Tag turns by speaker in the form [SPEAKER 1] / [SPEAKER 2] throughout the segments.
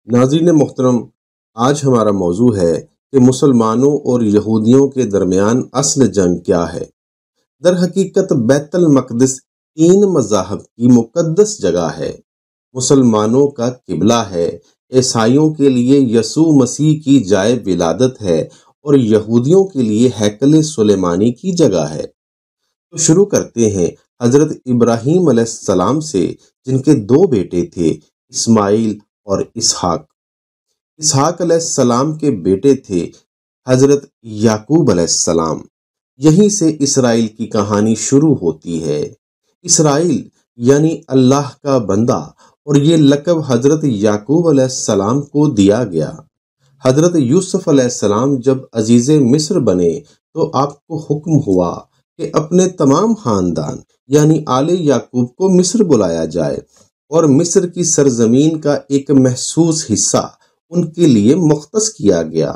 [SPEAKER 1] ناظرین محترم، آج ہمارا موضوع ہے کہ مسلمانوں اور یہودیوں کے درمیان اصل جنگ کیا ہے۔ در حقیقت بیت المقدس تین مذاہب کی مقدس جگہ ہے۔ مسلمانوں کا قبلہ ہے، عیسائیوں کے لیے یسوع مسیح کی جائے ولادت ہے اور یہودیوں کے لیے ہیکل سلیمانی کی جگہ ہے۔ تو شروع کرتے ہیں حضرت ابراہیم علیہ السلام سے، جن کے دو بیٹے تھے، اسماعیل اور اسحاق۔ اسحاق علیہ السلام کے بیٹے تھے حضرت یعقوب علیہ السلام۔ یہیں سے اسرائیل کی کہانی شروع ہوتی ہے۔ اسرائیل یعنی اللہ کا بندہ، اور یہ لقب حضرت یعقوب علیہ السلام کو دیا گیا۔ حضرت یوسف علیہ السلام جب عزیز مصر بنے تو آپ کو حکم ہوا کہ اپنے تمام خاندان یعنی آل یعقوب کو مصر بلایا جائے، اور مصر کی سرزمین کا ایک محسوس حصہ ان کے لیے مختص کیا گیا،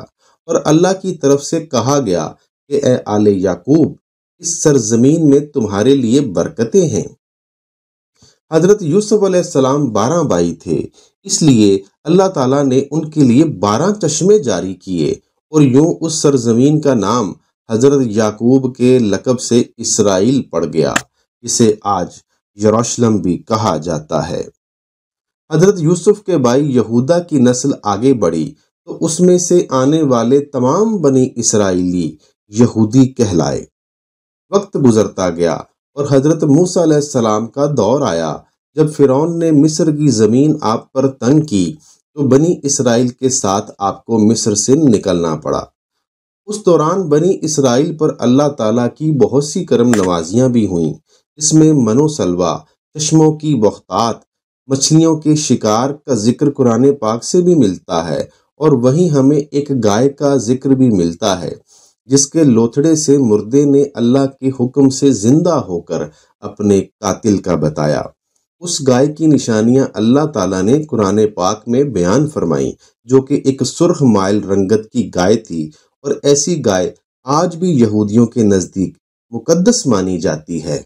[SPEAKER 1] اور اللہ کی طرف سے کہا گیا کہ اے آل یعقوب، اس سرزمین میں تمہارے لیے برکتیں ہیں۔ حضرت یوسف علیہ السلام 12 بھائی تھے، اس لیے اللہ تعالیٰ نے ان کے لیے 12 چشمے جاری کیے، اور یوں اس سرزمین کا نام حضرت یعقوب کے لقب سے اسرائیل پڑ گیا، جسے آج یروشلم بھی کہا جاتا ہے۔ حضرت یوسف کے بھائی یہودا کی نسل آگے بڑھی تو اس میں سے آنے والے تمام بنی اسرائیلی یہودی کہلائے۔ وقت گزرتا گیا اور حضرت موسیٰ علیہ السلام کا دور آیا۔ جب فرعون نے مصر کی زمین آپ پر تنگ کی تو بنی اسرائیل کے ساتھ آپ کو مصر سے نکلنا پڑا۔ اس دوران بنی اسرائیل پر اللہ تعالیٰ کی بہت سی کرم نوازیاں بھی ہوئیں، اس میں من و سلوہ، چشموں کی بہتات، مچھلیوں کے شکار کا ذکر قرآن پاک سے بھی ملتا ہے، اور وہیں ہمیں ایک گائے کا ذکر بھی ملتا ہے جس کے لوتھڑے سے مردے نے اللہ کے حکم سے زندہ ہو کر اپنے قاتل کا بتایا۔ اس گائے کی نشانیاں اللہ تعالیٰ نے قرآن پاک میں بیان فرمائیں، جو کہ ایک سرخ مائل رنگت کی گائے تھی، اور ایسی گائے آج بھی یہودیوں کے نزدیک مقدس مانی جاتی ہے۔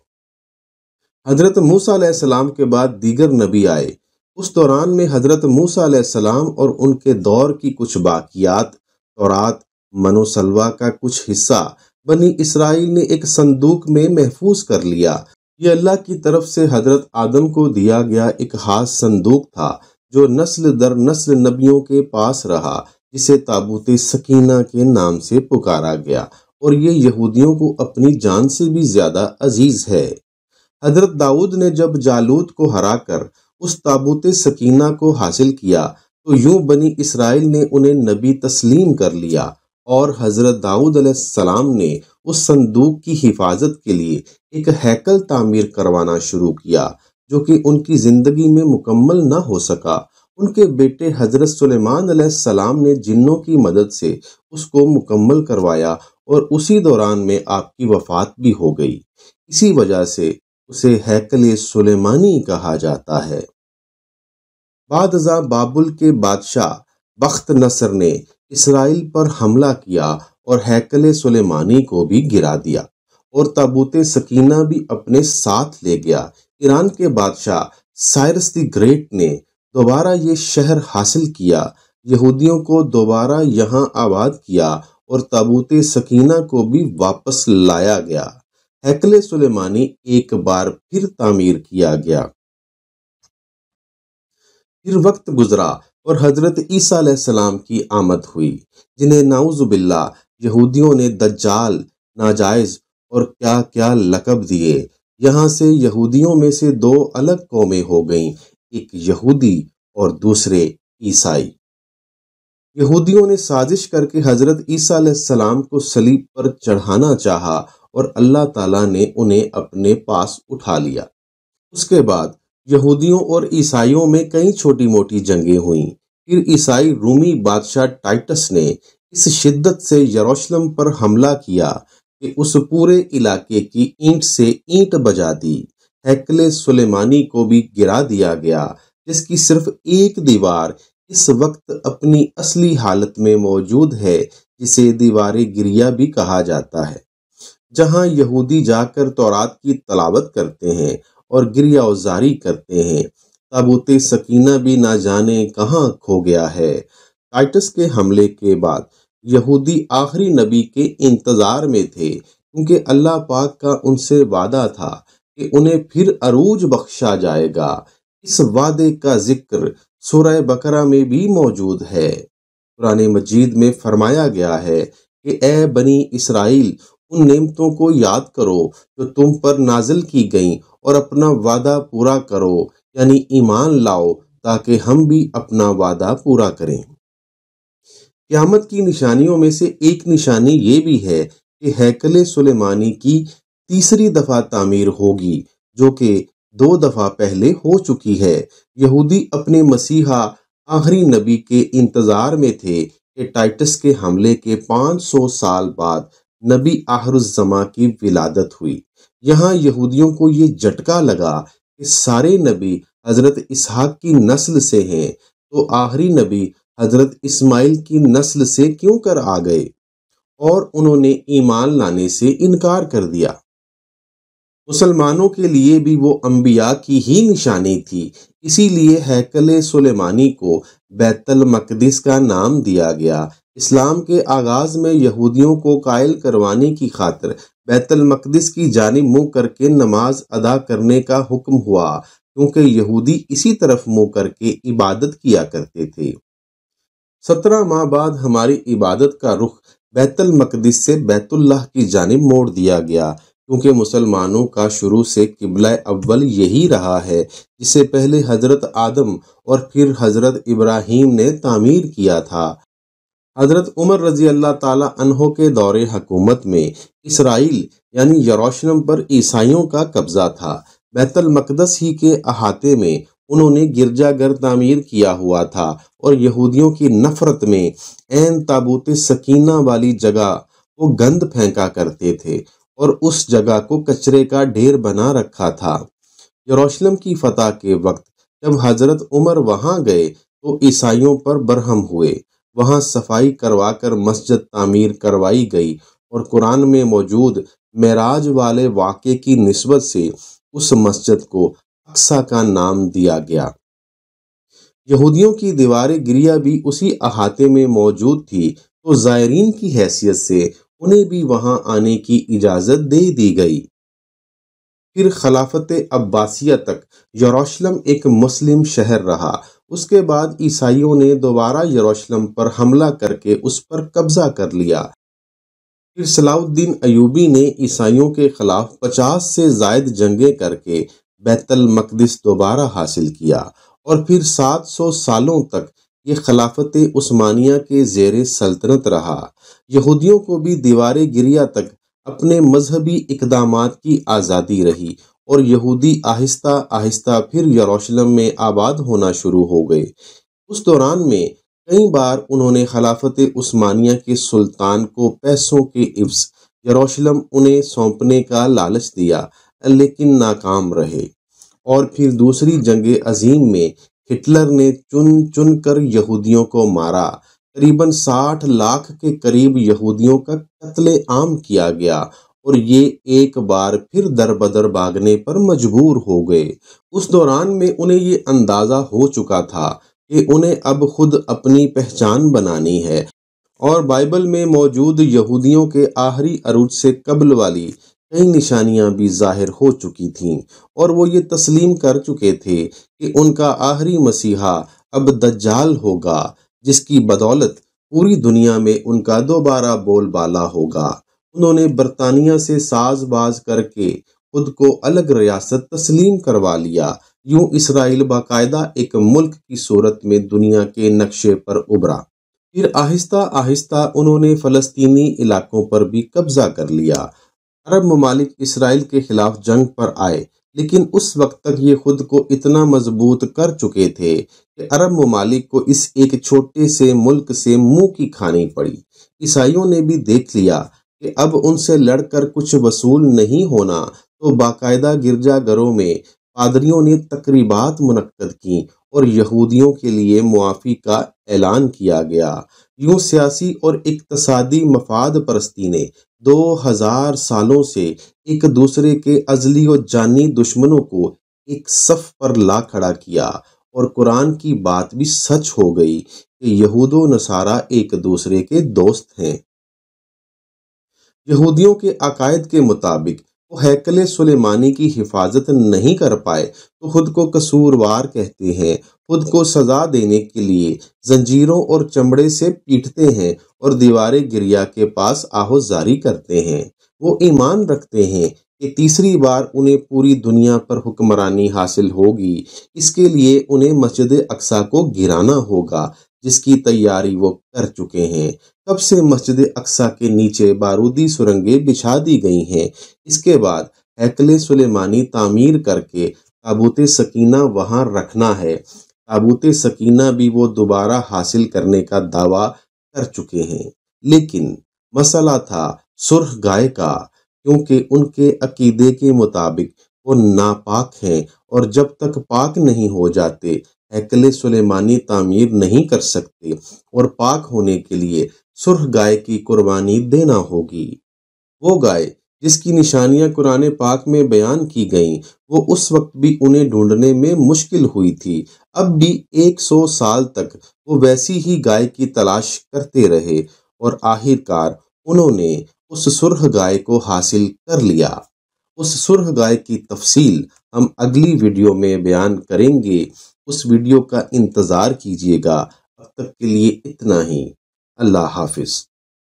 [SPEAKER 1] حضرت موسیٰ علیہ السلام کے بعد دیگر نبی آئے۔ اس دوران میں حضرت موسیٰ علیہ السلام اور ان کے دور کی کچھ باقیات، تورات، من و سلوہ کا کچھ حصہ بنی اسرائیل نے ایک صندوق میں محفوظ کر لیا۔ یہ اللہ کی طرف سے حضرت آدم کو دیا گیا ایک خاص صندوق تھا، جو نسل در نسل نبیوں کے پاس رہا، جسے تابوت سکینہ کے نام سے پکارا گیا، اور یہ یہودیوں کو اپنی جان سے بھی زیادہ عزیز ہے۔ حضرت داؤد نے جب جالوت کو ہرا کر اس تابوت سکینہ کو حاصل کیا تو یوں بنی اسرائیل نے انہیں نبی تسلیم کر لیا، اور حضرت داؤد علیہ السلام نے اس صندوق کی حفاظت کے لیے ایک ہیکل تعمیر کروانا شروع کیا، جو کہ ان کی زندگی میں مکمل نہ ہو سکا۔ ان کے بیٹے حضرت سلیمان علیہ السلام نے جنوں کی مدد سے اس کو مکمل کروایا، اور اسی دوران میں آپ کی وفات بھی ہو گئی۔ اسی وجہ سے اسے ہیکل سلیمانی کہا جاتا ہے۔ بعد ازاں بابل کے بادشاہ بخت نصر نے اسرائیل پر حملہ کیا اور ہیکل سلیمانی کو بھی گرا دیا، اور تابوت سکینہ بھی اپنے ساتھ لے گیا۔ ایران کے بادشاہ سائرس دی گریٹ نے دوبارہ یہ شہر حاصل کیا، یہودیوں کو دوبارہ یہاں آباد کیا، اور تابوت سکینہ کو بھی واپس لایا گیا۔ ہیکل سلیمانی ایک بار پھر تعمیر کیا گیا۔ پھر وقت گزرا اور حضرت عیسیٰ علیہ السلام کی آمد ہوئی، جنہیں نعوذ باللہ یہودیوں نے دجال، ناجائز اور کیا کیا لقب دیے۔ یہاں سے یہودیوں میں سے دو الگ قومیں ہو گئیں، ایک یہودی اور دوسرے عیسائی۔ یہودیوں نے سازش کر کے حضرت عیسیٰ علیہ السلام کو صلیب پر چڑھانا چاہا، اور اللہ تعالیٰ نے انہیں اپنے پاس اٹھا لیا۔ اس کے بعد یہودیوں اور عیسائیوں میں کئی چھوٹی موٹی جنگیں ہوئیں۔ پھر عیسائی رومی بادشاہ ٹائٹس نے اس شدت سے یروشلم پر حملہ کیا کہ اس پورے علاقے کی اینٹ سے اینٹ بجا دی۔ ہیکل سلیمانی کو بھی گرا دیا گیا، جس کی صرف ایک دیوار اس وقت اپنی اصلی حالت میں موجود ہے، جسے دیوار گریہ بھی کہا جاتا ہے، جہاں یہودی جا کر تورات کی تلاوت کرتے ہیں اور گریہ وزاری کرتے ہیں۔ تابوت سکینہ بھی نہ جانے کہاں کھو گیا ہے۔ ٹائٹس کے حملے کے بعد یہودی آخری نبی کے انتظار میں تھے، کیونکہ اللہ پاک کا ان سے وعدہ تھا کہ انہیں پھر عروج بخشا جائے گا۔ اس وعدے کا ذکر سورہ بقرہ میں بھی موجود ہے۔ قرآن مجید میں فرمایا گیا ہے کہ اے بنی اسرائیل، ان نعمتوں کو یاد کرو جو تم پر نازل کی گئیں اور اپنا وعدہ پورا کرو، یعنی ایمان لاؤ تاکہ ہم بھی اپنا وعدہ پورا کریں۔ قیامت کی نشانیوں میں سے ایک نشانی یہ بھی ہے کہ ہیکل سلیمانی کی تیسری دفعہ تعمیر ہوگی، جو کہ 2 دفعہ پہلے ہو چکی ہے۔ یہودی اپنے مسیحا آخری نبی کے انتظار میں تھے کہ ٹائٹس کے حملے کے 500 سال بعد نبی آخر الزماں کی ولادت ہوئی۔ یہاں یہودیوں کو یہ جھٹکا لگا کہ سارے نبی حضرت اسحاق کی نسل سے ہیں، تو آخری نبی حضرت اسماعیل کی نسل سے کیوں کر آ گئے، اور انہوں نے ایمان لانے سے انکار کر دیا۔ مسلمانوں کے لیے بھی وہ انبیاء کی ہی نشانی تھی، اسی لیے ہیکل سلیمانی کو بیت المقدس کا نام دیا گیا۔ اسلام کے آغاز میں یہودیوں کو قائل کروانے کی خاطر بیت المقدس کی جانب منہ کر کے نماز ادا کرنے کا حکم ہوا، کیونکہ یہودی اسی طرف منہ کر کے عبادت کیا کرتے تھے۔ 17 ماہ بعد ہماری عبادت کا رخ بیت المقدس سے بیت اللہ کی جانب موڑ دیا گیا، کیونکہ مسلمانوں کا شروع سے قبلہ اول یہی رہا ہے، جسے پہلے حضرت آدم اور پھر حضرت ابراہیم نے تعمیر کیا تھا۔ حضرت عمر رضی اللہ تعالی عنہ کے دور حکومت میں اسرائیل یعنی یروشلم پر عیسائیوں کا قبضہ تھا۔ بیت المقدس ہی کے احاطے میں انہوں نے گرجا گھر تعمیر کیا ہوا تھا، اور یہودیوں کی نفرت میں عین تابوت سکینہ والی جگہ وہ گند پھینکا کرتے تھے اور اس جگہ کو کچرے کا ڈھیر بنا رکھا تھا۔ یروشلم کی فتح کے وقت جب حضرت عمر وہاں گئے تو عیسائیوں پر برہم ہوئے۔ وہاں صفائی کروا کر مسجد تعمیر کروائی گئی، اور قرآن میں موجود معراج والے واقعے کی نسبت سے اس مسجد کو اقصی کا نام دیا گیا۔ یہودیوں کی دیوار گریہ بھی اسی احاطے میں موجود تھی، تو زائرین کی حیثیت سے انہیں بھی وہاں آنے کی اجازت دے دی گئی۔ پھر خلافت عباسیہ تک یروشلم ایک مسلم شہر رہا۔ اس کے بعد عیسائیوں نے دوبارہ یروشلم پر حملہ کر کے اس پر قبضہ کر لیا۔ پھر صلاح الدین ایوبی نے عیسائیوں کے خلاف 50 سے زائد جنگیں کر کے بیت المقدس دوبارہ حاصل کیا، اور پھر 700 سالوں تک یہ خلافت عثمانیہ کے زیر سلطنت رہا۔ یہودیوں کو بھی دیوار گریہ تک اپنے مذہبی اقدامات کی آزادی رہی، اور یہودی آہستہ آہستہ پھر یروشلم میں آباد ہونا شروع ہو گئے۔ اس دوران میں کئی بار انہوں نے خلافت عثمانیہ کے سلطان کو پیسوں کے عوض یروشلم انہیں سونپنے کا لالچ دیا، لیکن ناکام رہے۔ اور پھر دوسری جنگ عظیم میں ہٹلر نے چن چن کر یہودیوں کو مارا۔ تقریباً 60 لاکھ کے قریب یہودیوں کا قتل عام کیا گیا، اور یہ ایک بار پھر در بدر بھاگنے پر مجبور ہو گئے۔ اس دوران میں انہیں یہ اندازہ ہو چکا تھا کہ انہیں اب خود اپنی پہچان بنانی ہے، اور بائبل میں موجود یہودیوں کے آخری عروج سے قبل والی کئی نشانیاں بھی ظاہر ہو چکی تھیں، اور وہ یہ تسلیم کر چکے تھے کہ ان کا آخری مسیحا اب دجال ہوگا، جس کی بدولت پوری دنیا میں ان کا دوبارہ بول بالا ہوگا۔ انہوں نے برطانیہ سے ساز باز کر کے خود کو الگ ریاست تسلیم کروا لیا۔ یوں اسرائیل باقاعدہ ایک ملک کی صورت میں دنیا کے نقشے پر ابھرا۔ پھر آہستہ آہستہ انہوں نے فلسطینی علاقوں پر بھی قبضہ کر لیا۔ عرب ممالک اسرائیل کے خلاف جنگ پر آئے، لیکن اس وقت تک یہ خود کو اتنا مضبوط کر چکے تھے کہ عرب ممالک کو اس ایک چھوٹے سے ملک سے منہ کی کھانی پڑی۔ عیسائیوں نے بھی دیکھ لیا کہ اب ان سے لڑ کر کچھ وصول نہیں ہونا، تو باقاعدہ گرجا گھروں میں پادریوں نے تقریبات منعقد کیں اور یہودیوں کے لیے معافی کا اعلان کیا گیا۔ یوں سیاسی اور اقتصادی مفاد پرستی نے 2000 سالوں سے ایک دوسرے کے ازلی و جانی دشمنوں کو ایک صف پر لا کھڑا کیا، اور قرآن کی بات بھی سچ ہو گئی کہ یہود و نصارہ ایک دوسرے کے دوست ہیں۔ یہودیوں کے عقائد کے مطابق وہ ہیکل سلیمانی کی حفاظت نہیں کر پائے تو خود کو قصوروار کہتے ہیں، خود کو سزا دینے کے لیے زنجیروں اور چمڑے سے پیٹتے ہیں اور دیوار گریا کے پاس آہو زاری کرتے ہیں۔ وہ ایمان رکھتے ہیں کہ تیسری بار انہیں پوری دنیا پر حکمرانی حاصل ہوگی، اس کے لیے انہیں مسجد اقصی کو گرانا ہوگا، جس کی تیاری وہ کر چکے ہیں۔ کب سے مسجد اقصی کے نیچے بارودی سرنگیں بچھا دی گئی ہیں۔ اس کے بعد ہیکل سلیمانی تعمیر کر کے تابوت سکینہ وہاں رکھنا ہے۔ تابوت سکینہ بھی وہ دوبارہ حاصل کرنے کا دعویٰ کر چکے ہیں، لیکن مسئلہ تھا سرخ گائے کا، کیونکہ ان کے عقیدے کے مطابق وہ ناپاک ہیں، اور جب تک پاک نہیں ہو جاتے ہیکل سلیمانی تعمیر نہیں کر سکتے، اور پاک ہونے کے لیے سرخ گائے کی قربانی دینا ہوگی۔ وہ گائے جس کی نشانیاں قرآن پاک میں بیان کی گئیں، وہ اس وقت بھی انہیں ڈھونڈنے میں مشکل ہوئی تھی۔ اب بھی 100 سال تک وہ ویسی ہی گائے کی تلاش کرتے رہے، اور آخر کار انہوں نے اس سرخ گائے کو حاصل کر لیا۔ اس سرخ گائے کی تفصیل ہم اگلی ویڈیو میں بیان کریں گے۔ اس ویڈیو کا انتظار کیجیے گا۔ اب تک کے لیے اتنا ہی۔ اللہ حافظ۔